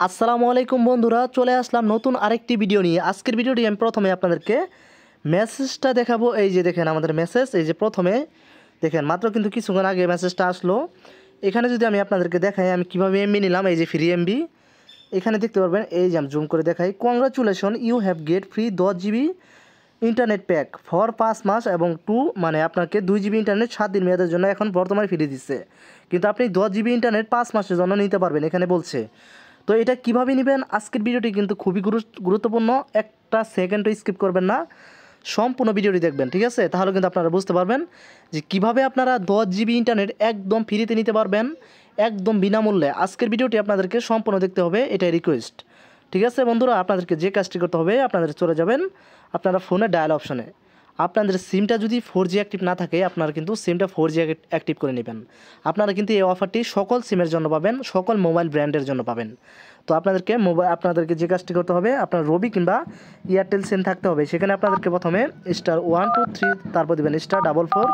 আসসালামু আলাইকুম বন্ধুরা, চলে আসলাম নতুন আরেকটি ভিডিও নিয়ে। আজকের ভিডিওটি আমি প্রথমে আপনাদেরকে মেসেজটা দেখাবো। এই যে দেখেন আমাদের মেসেজ, এই যে প্রথমে দেখেন মাত্র কিন্তু কিছুক্ষণ আগে মেসেজটা আসলো। এখানে যদি আমি আপনাদেরকে দেখাই আমি কীভাবে এমবি নিলাম, এই যে ফ্রি এমবি এখানে দেখতে পারবেন। এই যে আমি জুম করে দেখাই, congratulation you have get free 10 GB internet pack for 5 মাস এবং মানে আপনাকে 2 GB ইন্টারনেট 7 দিন মেয়াদের জন্য এখন বর্তমানে ফ্রি দিচ্ছে। কিন্তু আপনি 10 GB ইন্টারনেট 5 মাসের জন্য নিতে পারবেন এখানে বলছে। তো এটা কিভাবে নেবেন, আজকের ভিডিওটি কিন্তু খুবই গুরুত্বপূর্ণ, একটা সেকেন্ডও স্কিপ করবেন না, সম্পূর্ণ ভিডিওটি দেখবেন, ঠিক আছে? তাহলে কিন্তু আপনারা বুঝতে পারবেন যে কিভাবে আপনারা 10 GB ইন্টারনেট একদম ফ্রিতে নিতে পারবেন, একদম বিনামূল্যে। আজকের ভিডিওটি আপনাদেরকে সম্পূর্ণ দেখতে হবে, এটাই রিকোয়েস্ট, ঠিক আছে বন্ধুরা? আপনাদেরকে যে কাজটি করতে হবে, আপনাদের চলে যাবেন আপনারা ফোনে ডায়াল অপশনে। আপনাদের সিমটা যদি 4G অ্যাক্টিভ না থাকে, আপনারা কিন্তু সিমটা 4G অ্যাক্টিভ করে নেবেন। আপনারা কিন্তু এই অফারটি সকল সিমের জন্য পাবেন, সকল মোবাইল ব্র্যান্ডের জন্য পাবেন। তো আপনাদেরকে যে কাজটি করতে হবে, আপনার রবি কিংবা এয়ারটেল সিম থাকতে হবে। সেখানে আপনাদেরকে প্রথমে *123 তারপর দেবেন *44#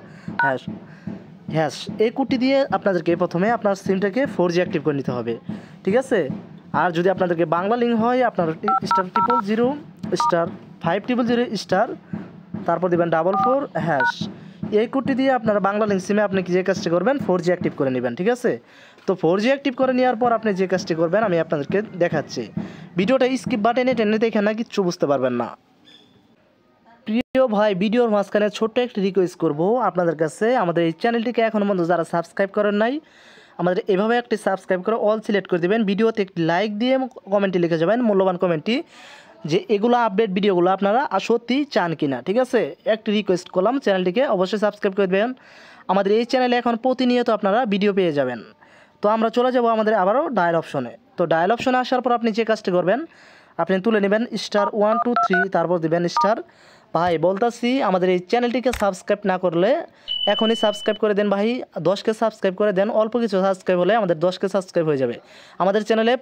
এই কোডটি দিয়ে আপনাদেরকে প্রথমে আপনার সিমটাকে 4G অ্যাক্টিভ করে নিতে হবে, ঠিক আছে? আর যদি আপনাদেরকে বাংলা লিঙ্ক হয়, আপনার *000*500# তারপর দেবেন 44# এই কোডটি দিয়ে আপনার বাংলা লিঙ্ক সিমে আপনি যে কাজটি করবেন 4G অ্যাক্টিভ করে নেবেন, ঠিক আছে? তো 4G অ্যাক্টিভ করে নেওয়ার পর আপনি যে কাজটি করবেন আমি আপনাদেরকে দেখাচ্ছি। ভিডিওটা স্কিপ বাটনে টেনে দেখেন না, কিচ্ছু বুঝতে পারবেন না। প্রিয় ভাই, ভিডিওর মাঝখানে ছোট্ট একটি রিকোয়েস্ট করব আপনাদের কাছে, আমাদের এই চ্যানেলটিকে এখনও পর্যন্ত যারা সাবস্ক্রাইব করেন নাই, আমাদের এভাবে একটি সাবস্ক্রাইব করে অল সিলেক্ট করে দেবেন। ভিডিওতে একটি লাইক দিয়ে কমেন্টে লিখে যাবেন, মূল্যবান কমেন্টটি, যে এগুলো আপডেট ভিডিওগুলো আপনারা সত্যি চান কিনা, ঠিক আছে? একটি রিকোয়েস্ট করলাম, চ্যানেলটিকে অবশ্যই সাবস্ক্রাইব করে দেবেন। আমাদের এই চ্যানেলে এখন প্রতিনিয়ত আপনারা ভিডিও পেয়ে যাবেন। তো আমরা চলে যাব আমাদের আবারও ডায়াল অপশনে। তো ডায়াল অপশনে আসার পর আপনি যে কাজটি করবেন, আপনি তুলে নেবেন *123 তারপর দেবেন *। ভাই বলতাছি, আমাদের এই চ্যানেলটিকে সাবস্ক্রাইব না করলে এখনই সাবস্ক্রাইব করে দেন ভাই, 10কে সাবস্ক্রাইব করে দেন। অল্প কিছু সাবস্ক্রাইব হলে আমাদের 10কে সাবস্ক্রাইব হয়ে যাবে। আমাদের চ্যানেলে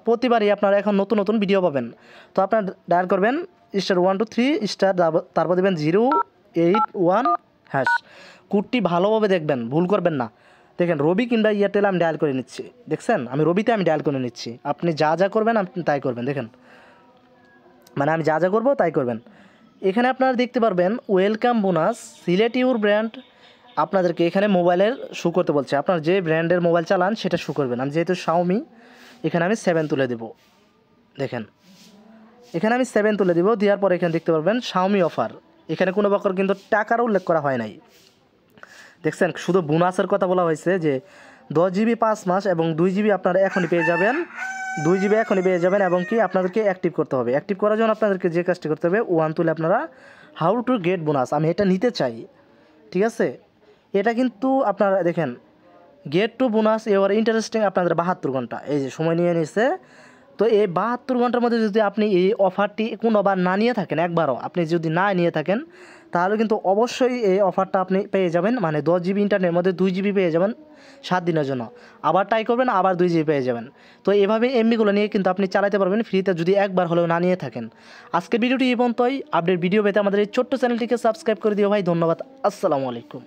প্রতিবারই আপনারা এখন নতুন নতুন ভিডিও পাবেন। তো আপনারা ডায়াল করবেন *123* তারপর দেবেন 081#। কোডটি ভালোভাবে দেখবেন, ভুল করবেন না। দেখেন রবি কিংবা এয়ারটেল আমি ডায়াল করে নিচ্ছি, দেখছেন? আমি রবিতে ডায়াল করে নিচ্ছি। আপনি যা যা করবেন আপনি তাই করবেন, দেখেন, মানে আমি যা যা করবো তাই করবেন। এখানে আপনারা দেখতে পারবেন welcome bonus select your brand. আপনাদেরকে এখানে মোবাইলের শো করতে বলছে, আপনার যে ব্র্যান্ডের মোবাইল চালান সেটা শো করবেন। আমি যেহেতু শাওমি, এখানে আমি 7 তুলে দেব। দেখেন এখানে আমি 7 তুলে দেব, দেওয়ার পর এখানে দেখতে পারবেন শাওমি অফার। এখানে কোনো প্রকার কিন্তু টাকার উল্লেখ করা হয় নাই, দেখছেন? শুধু বোনাসের কথা বলা হয়েছে যে 10 GB 5 মাস এবং 2 GB আপনারা এখনই পেয়ে যাবেন, 2 GB এখনই পেয়ে যাবেন। এবং কি আপনাদেরকে অ্যাক্টিভ করতে হবে। অ্যাক্টিভ করার জন্য আপনাদেরকে যে কাজটি করতে হবে, 1 তুলে আপনারা হাউ টু গেট বোনাস, আমি এটা নিতে চাই, ঠিক আছে? এটা কিন্তু আপনারা দেখেন, গেট টু বোনাস এবার ইন্টারেস্টিং আপনাদের 72 ঘন্টা এই যে সময় নিয়ে নিচ্ছে। তো এই 72 ঘন্টার মধ্যে যদি আপনি এই অফারটি কোনোবার না নিয়ে থাকেন, একবারও আপনি যদি না নিয়ে থাকেন, তাহলে কিন্তু অবশ্যই এই অফারটা আপনি পেয়ে যাবেন। মানে 10 GB ইন্টারনেটের মধ্যে 2 GB পেয়ে যাবেন 7 দিনের জন্য। আবার ট্রাই করবেন, আবার 2 GB পেয়ে যাবেন। তো এভাবে এমবিগুলো নিয়ে কিন্তু আপনি চালাতে পারবেন ফ্রিতে, যদি একবার হলেও না নিয়ে থাকেন। আজকের ভিডিওটি এই পর্যন্তই। আপডেট ভিডিও পেতে আমাদের এই ছোট্ট চ্যানেলটিকে সাবস্ক্রাইব করে দিও ভাই। ধন্যবাদ, আসসালামু আলাইকুম।